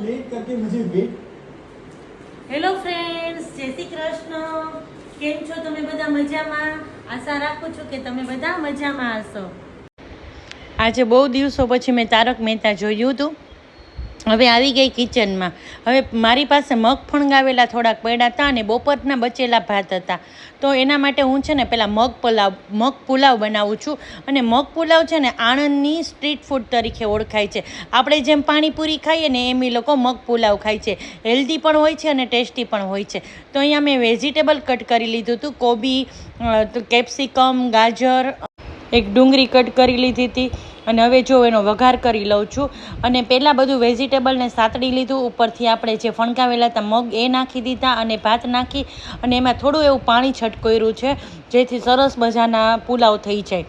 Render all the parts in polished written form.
Late करके मुझे wait. Hello friends, જય શ્રી કૃષ્ણ. કેમ છો તમે બધા? મજામાં? આશા રાખું છું કે તમે બધા મજામાં હશો. આજે બહુ દિવસો પછી મેં તારક મહેતા જોયું હતું. હવે આવી ગઈ કિચનમાં. હવે મારી પાસે મગ ફણગાવેલા થોડાક પડ્યા હતા અને બપોરના બચેલા ભાત હતા. તો એના માટે હું છે ને પહેલાં મગ પુલાવ બનાવું છું. અને મગ પુલાવ છે ને આણંદની સ્ટ્રીટ ફૂડ તરીકે ઓળખાય છે. આપણે જેમ પાણીપુરી ખાઈએ ને એમ એ લોકો મગ પુલાવ ખાય છે. હેલ્ધી પણ હોય છે અને ટેસ્ટી પણ હોય છે. તો અહીંયા મેં વેજીટેબલ કટ કરી લીધું હતું. કોબી, કેપ્સિકમ, ગાજર, એક ડુંગળી કટ કરી લીધી હતી. અને હવે જો એનો વઘાર કરી લઉં છું. અને પહેલાં બધું વેજીટેબલને સાતડી લીધું. ઉપરથી આપણે જે ફણગાવેલા હતા મગ એ નાખી દીધા અને ભાત નાખી અને એમાં થોડું એવું પાણી છટકોર્યું છે, જેથી સરસ મજાના પુલાવ થઈ જાય.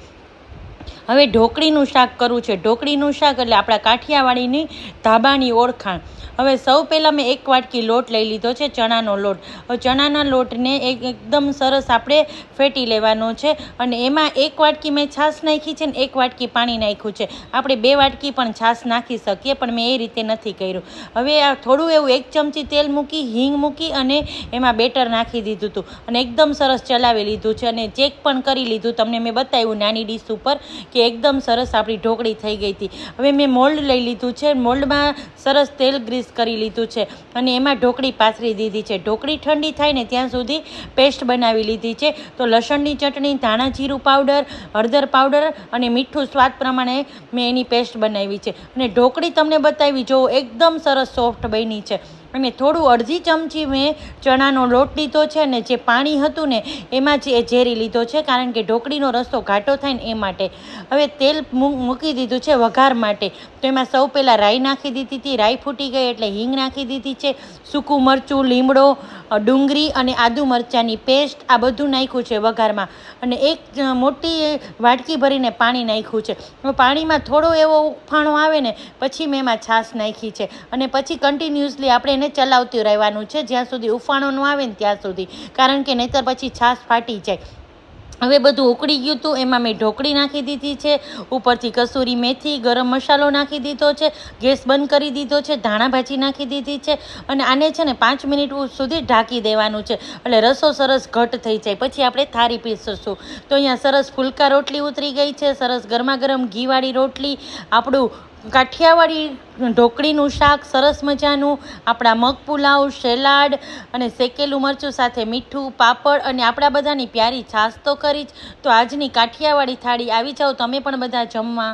હવે ઢોકળીનું શાક કરવું છે. ઢોકળીનું શાક એટલે આપણા કાઠિયાવાડીની ધાબાની ઓળખાણ. હવે સૌ પહેલાં મેં 1 વાટકી લોટ લઈ લીધો છે, ચણાનો લોટ. હવે ચણાના લોટને એકદમ સરસ આપણે ફેટી લેવાનો છે. અને એમાં 1 વાટકી મેં છાશ નાખી છે ને 1 વાટકી પાણી નાખ્યું છે. આપણે 2 વાટકી પણ છાશ નાખી શકીએ, પણ મેં એ રીતે નથી કર્યું. હવે આ થોડું એવું 1 ચમચી તેલ મૂકી, હિંગ મૂકી અને એમાં બેટર નાખી દીધું હતું અને એકદમ સરસ ચલાવી લીધું છે. અને ચેક પણ કરી લીધું, તમને મેં બતાવ્યું નાની ડીશ ઉપર કે એકદમ સરસ આપણી ઢોકળી થઈ ગઈ હતી. હવે મેં મોલ્ડ લઈ લીધું છે. મોલ્ડમાં સરસ તેલ ગ્રીસ કરી લીધું છે અને એમાં ઢોકળી પાથરી દીધી છે. ઢોકળી ઠંડી થાય ને ત્યાં સુધી પેસ્ટ બનાવી લીધી છે. તો લસણની ચટણી, ધાણા જીરું પાવડર, હળદર પાવડર અને મીઠું સ્વાદ પ્રમાણે મેં એની પેસ્ટ બનાવી છે. અને ઢોકળી તમને બતાવી જો એકદમ સરસ સોફ્ટ બની છે. અને થોડું અડધી ચમચી મેં ચણાનો લોટ લીધો છે અને જે પાણી હતું ને એમાં જ એ ઝેરી લીધો છે, કારણ કે ઢોકળીનો રસ્તો ઘાટો થાય ને એ માટે. હવે તેલ મૂકી દીધું છે વઘાર માટે. તો એમાં સૌ પહેલાં રાઈ નાખી દીધી હતી. રાઈ ફૂટી ગઈ એટલે હિંગ નાખી દીધી છે. સૂકું મરચું, લીમડો, ડુંગળી અને આદુ મરચાંની પેસ્ટ આ બધું નાખ્યું છે વઘારમાં. અને એક મોટી વાટકી ભરીને પાણી નાખ્યું છે. પાણીમાં થોડો એવો ઉફાણો આવે ને પછી મેં એમાં છાશ નાખી છે. અને પછી કન્ટિન્યુઅસલી આપણે એને ચલાવતું રહેવાનું છે જ્યાં સુધી ઉફાણો ન આવે ને ત્યાં સુધી, કારણ કે નહીંતર પછી છાશ ફાટી જાય. હવે બધું ઉકળી ગયું હતું. એમાં મેં ઢોકળી નાખી દીધી છે. ઉપરથી કસૂરી મેથી, ગરમ મસાલો નાખી દીધો છે. ગેસ બંધ કરી દીધો છે. ધાણા ભાજી નાખી દીધી છે. અને આને છે ને 5 મિનિટ સુધી ઢાંકી દેવાનું છે એટલે રસો સરસ ઘટ થઈ જાય. પછી આપણે થાળી પીરસશું. તો અહીંયા સરસ ફુલકા રોટલી ઉતરી ગઈ છે. સરસ ગરમા ગરમ ઘીવાળી રોટલી, આપણું કાઠિયાવાડી ઢોકળીનું શાક સરસ મજાનું, આપણા મગ પુલાવ, સલાડ અને શેકેલું મરચું સાથે મીઠું, પાપડ અને આપણા બધાની પ્યારી છાશ તો કરી જ. તો આજની કાઠિયાવાડી થાળી આવી જાઓ તમે પણ બધા જમવા.